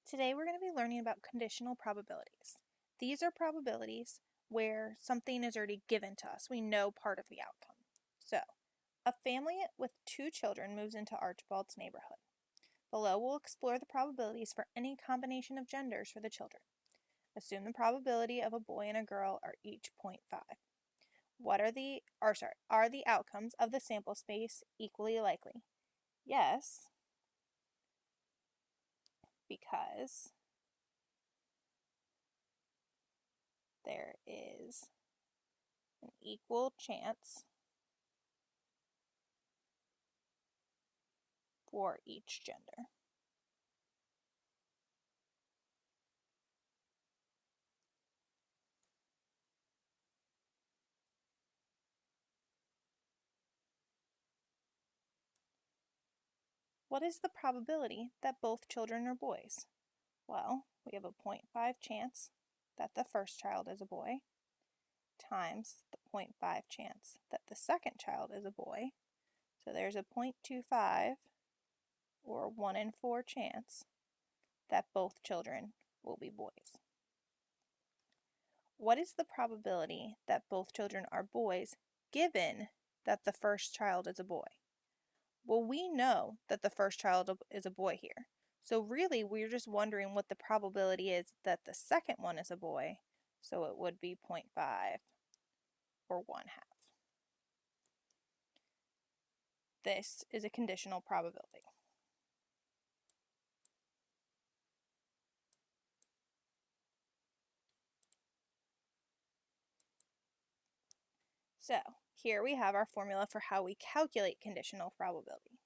Today we're going to be learning about conditional probabilities. These are probabilities where something is already given to us. We know part of the outcome. So, a family with 2 children moves into Archibald's neighborhood. Below we'll explore the probabilities for any combination of genders for the children. Assume the probability of a boy and a girl are each 0.5. Are the outcomes of the sample space equally likely? Yes, because there is an equal chance for each gender. What is the probability that both children are boys? Well, we have a 0.5 chance that the first child is a boy times the 0.5 chance that the second child is a boy. So there's a 0.25 or 1 in 4 chance that both children will be boys. What is the probability that both children are boys given that the first child is a boy? Well, we know that the first child is a boy here. So really, we're just wondering what the probability is that the second one is a boy. So it would be 0.5 or 1/2. This is a conditional probability. So here we have our formula for how we calculate conditional probability.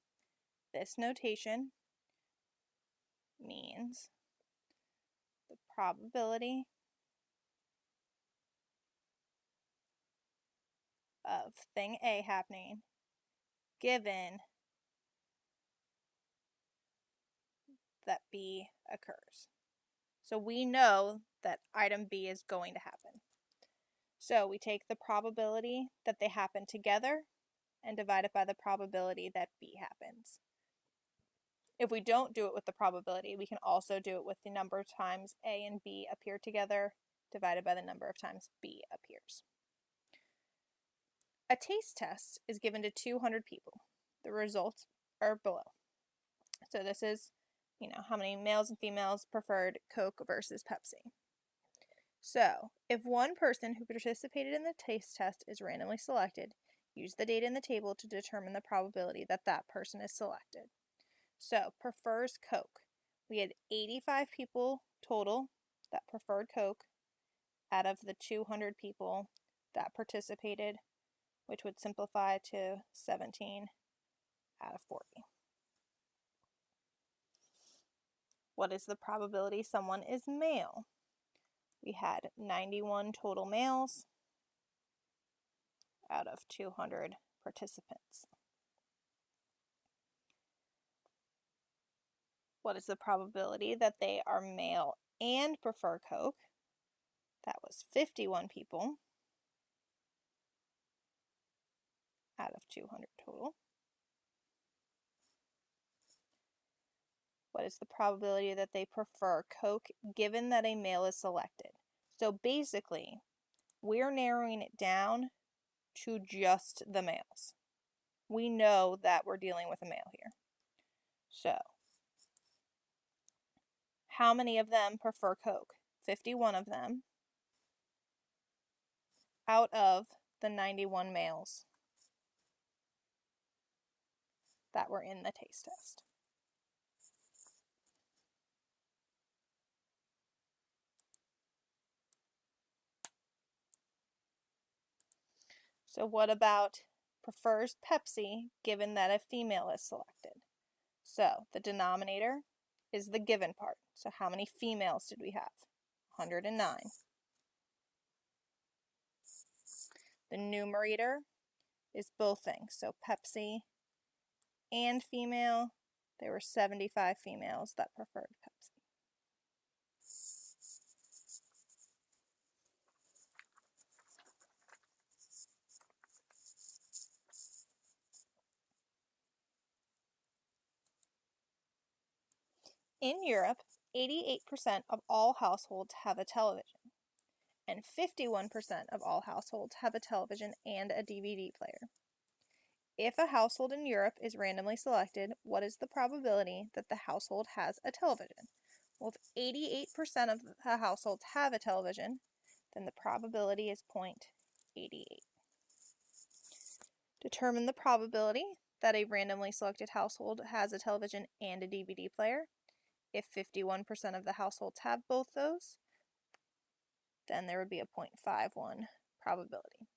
This notation means the probability of thing A happening given that B occurs. So we know that item B is going to happen. So we take the probability that they happen together and divide it by the probability that B happens. If we don't do it with the probability, we can also do it with the number of times A and B appear together divided by the number of times B appears. A taste test is given to 200 people. The results are below. So this is, how many males and females preferred Coke versus Pepsi. So, if one person who participated in the taste test is randomly selected, use the data in the table to determine the probability that that person is selected. So, prefers Coke. We had 85 people total that preferred Coke out of the 200 people that participated, which would simplify to 17 out of 40. What is the probability someone is male? We had 91 total males out of 200 participants. What is the probability that they are male and prefer Coke? That was 51 people out of 200 total. What is the probability that they prefer Coke given that a male is selected? So basically, we're narrowing it down to just the males. We know that we're dealing with a male here. So, how many of them prefer Coke? 51 of them out of the 91 males that were in the taste test. So what about prefers Pepsi given that a female is selected? So the denominator is the given part. So how many females did we have? 109. The numerator is both things. So Pepsi and female, there were 75 females that preferred Pepsi. In Europe, 88% of all households have a television, and 51% of all households have a television and a DVD player. If a household in Europe is randomly selected, what is the probability that the household has a television? Well, if 88% of the households have a television, then the probability is 0.88. Determine the probability that a randomly selected household has a television and a DVD player. If 51% of the households have both those, then there would be a 0.51 probability.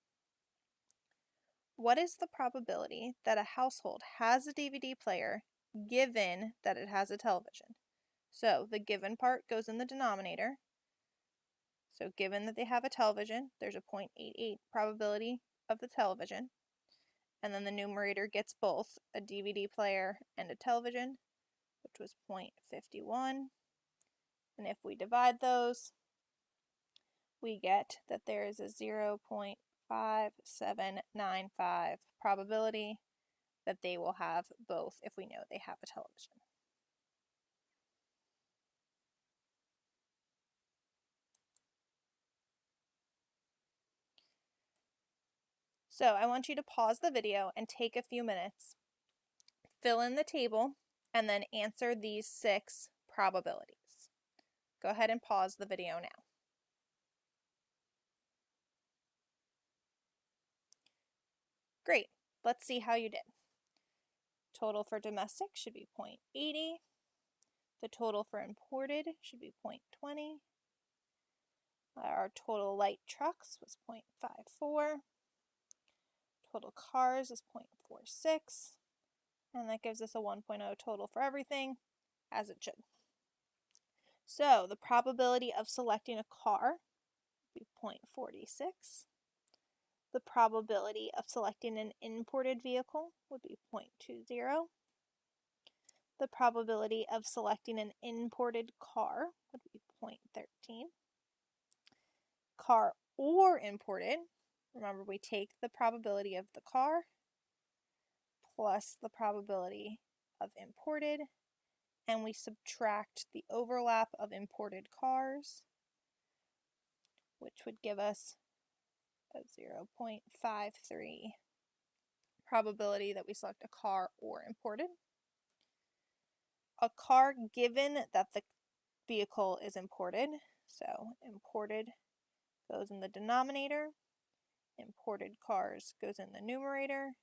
What is the probability that a household has a DVD player given that it has a television? So the given part goes in the denominator. So given that they have a television, there's a 0.88 probability of the television. And then the numerator gets both a DVD player and a television, which was 0.51. And if we divide those, we get that there is a 0.5795 probability that they will have both if we know they have a television. So I want you to pause the video and take a few minutes, fill in the table, and then answer these 6 probabilities. Go ahead and pause the video now. Great, let's see how you did. Total for domestic should be 0.80. The total for imported should be 0.20. Our total light trucks was 0.54. Total cars is 0.46. And that gives us a 1.0 total for everything, as it should. So the probability of selecting a car would be 0.46. The probability of selecting an imported vehicle would be 0.20. The probability of selecting an imported car would be 0.13. Car or imported, remember we take the probability of the car plus the probability of imported, and we subtract the overlap of imported cars, which would give us a 0.53 probability that we select a car or imported. A car given that the vehicle is imported, so imported goes in the denominator, imported cars goes in the numerator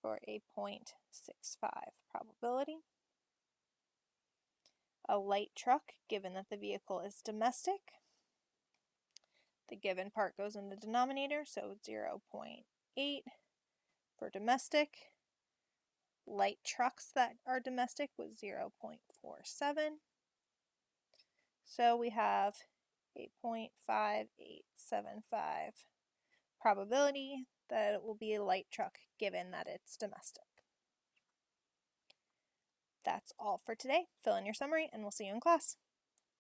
for a 0.65 probability. A light truck given that the vehicle is domestic, the given part goes in the denominator, so 0.8 for domestic. Light trucks that are domestic was 0.47. So we have a 0.5875 probability that it will be a light truck given that it's domestic. That's all for today. Fill in your summary and we'll see you in class.